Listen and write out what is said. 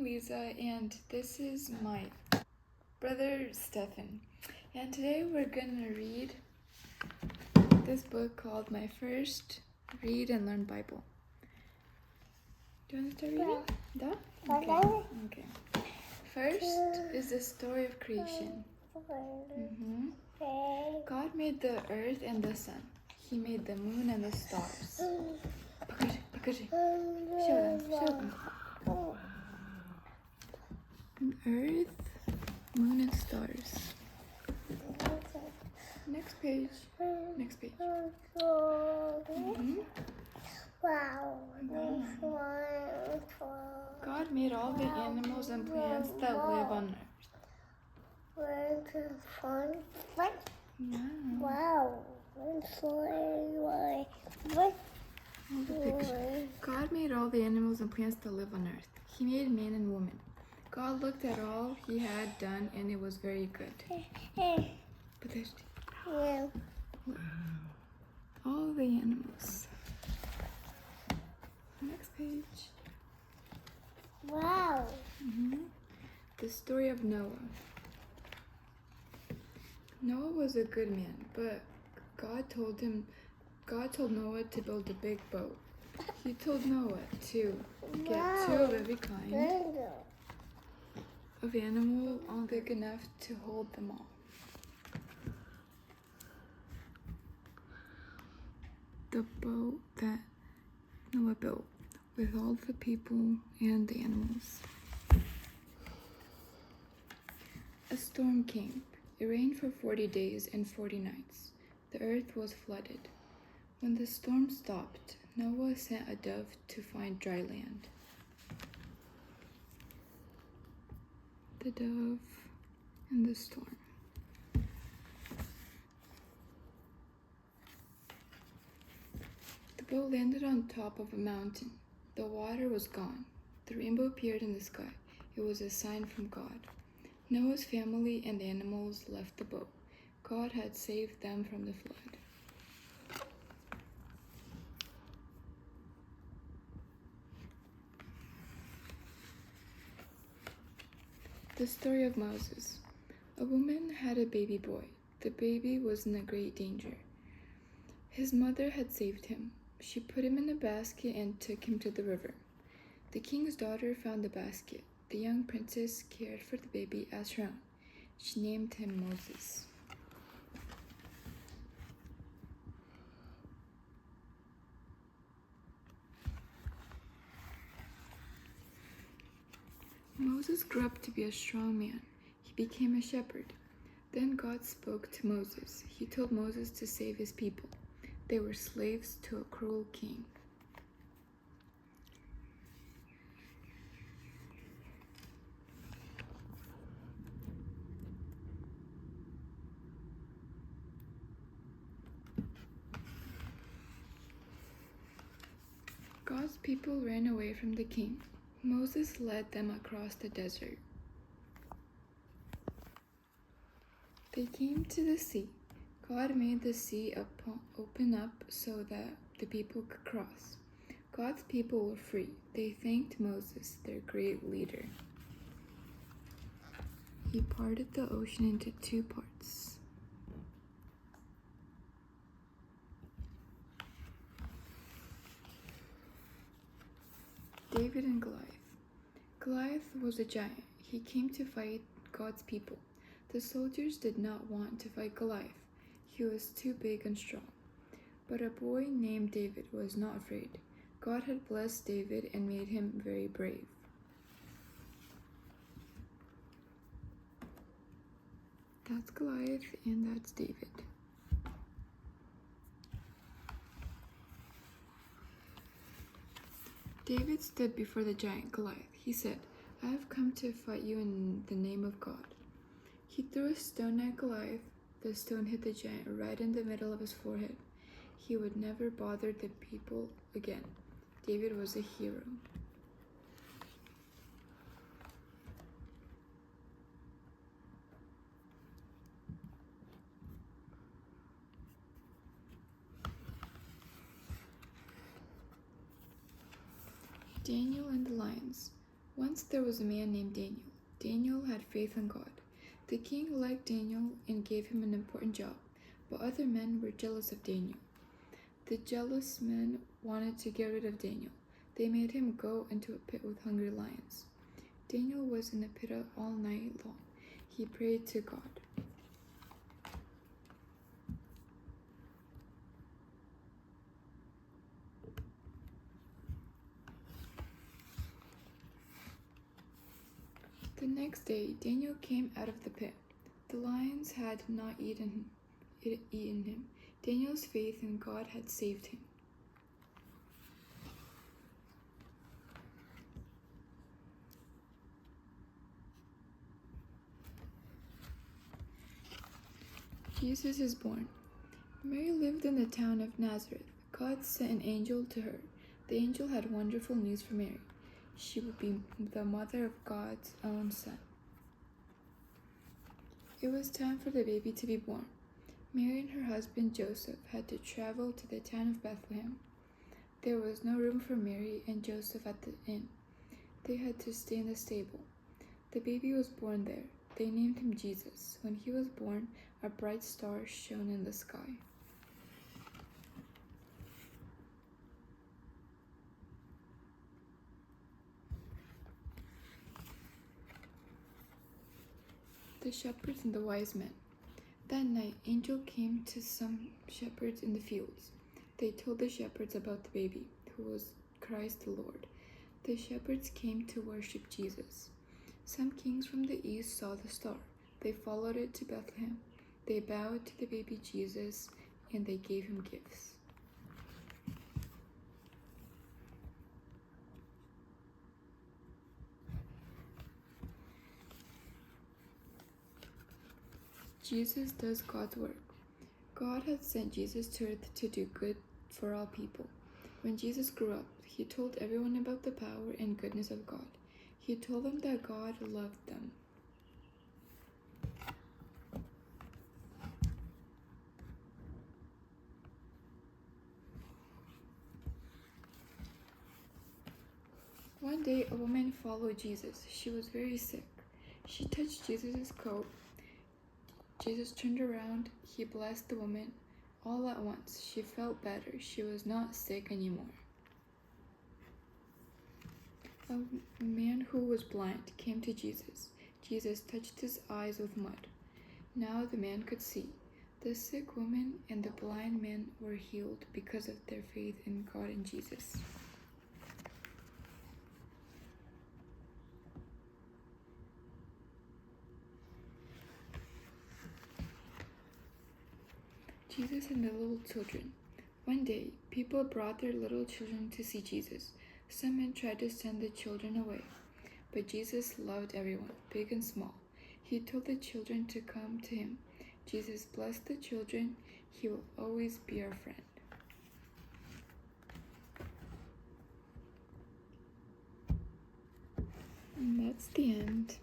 Lisa, and this is my brother Stefan. And today we're gonna read this book called My First Read and Learn Bible. Do you want to start reading? Da? Okay. First is the story of creation. God made the earth and the sun. He made the moon and the stars. Show them. Earth, moon, and stars. Next page. Wow. God made all the animals and plants that live on earth. Wow. God made all the animals and plants that live on earth. He made man and woman. God looked at all he had done, and it was very good. All the animals. Next page. Wow. The story of Noah. Noah was a good man, but God told Noah to build a big boat. He told Noah to get two of every kind of animal, all big enough to hold them all. The boat that Noah built with all the people and the animals. A storm came. It rained for 40 days and 40 nights. The earth was flooded. When the storm stopped, Noah sent a dove to find dry land. The dove and the storm. The boat landed on top of a mountain. The water was gone. The rainbow appeared in the sky. It was a sign from God. Noah's family and the animals left the boat. God had saved them from the flood. The story of Moses. A woman had a baby boy. The baby was in a great danger. His mother had saved him. She put him in a basket and took him to the river. The king's daughter found the basket. The young princess cared for the baby as her own. She named him Moses. Moses grew up to be a strong man. He became a shepherd. Then God spoke to Moses. He told Moses to save his people. They were slaves to a cruel king. God's people ran away from the king. Moses led them across the desert. They came to the sea. God made the sea open up so that the people could cross. God's people were free. They thanked Moses, their great leader. He parted the ocean into two parts. David and Goliath. Goliath was a giant. He came to fight God's people. The soldiers did not want to fight Goliath. He was too big and strong. But a boy named David was not afraid. God had blessed David and made him very brave. That's Goliath and that's David. David stood before the giant Goliath. He said, "I have come to fight you in the name of God." He threw a stone at Goliath. The stone hit the giant right in the middle of his forehead. He would never bother the people again. David was a hero. Daniel and the lions. Once there was a man named Daniel. Daniel had faith in God. The king liked Daniel and gave him an important job, but other men were jealous of Daniel. The jealous men wanted to get rid of Daniel. They made him go into a pit with hungry lions. Daniel was in the pit all night long. He prayed to God. The next day, Daniel came out of the pit. The lions had not eaten him. Daniel's faith in God had saved him. Jesus is born. Mary lived in the town of Nazareth. God sent an angel to her. The angel had wonderful news for Mary. She would be the mother of God's own son. It was time for the baby to be born. Mary and her husband Joseph had to travel to the town of Bethlehem. There was no room for Mary and Joseph at the inn. They had to stay in the stable. The baby was born there. They named him Jesus. When he was born, a bright star shone in the sky. The shepherds and the wise men. That night, angel came to some shepherds in the fields. They told the shepherds about the baby, who was Christ the Lord. The shepherds came to worship Jesus. Some kings from the east saw the star. They followed it to Bethlehem. They bowed to the baby Jesus, and they gave him gifts. Jesus does God's work. God had sent Jesus to earth to do good for all people. When Jesus grew up, he told everyone about the power and goodness of God. He told them that God loved them. One day, a woman followed Jesus. She was very sick. She touched Jesus' coat. Jesus turned around. He blessed the woman. All at once, she felt better. She was not sick anymore. A man who was blind came to Jesus. Jesus touched his eyes with mud. Now the man could see. The sick woman and the blind man were healed because of their faith in God and Jesus. Jesus and the little children. One day, people brought their little children to see Jesus. Some men tried to send the children away, but Jesus loved everyone, big and small. He told the children to come to him. Jesus blessed the children. He will always be our friend. And that's the end.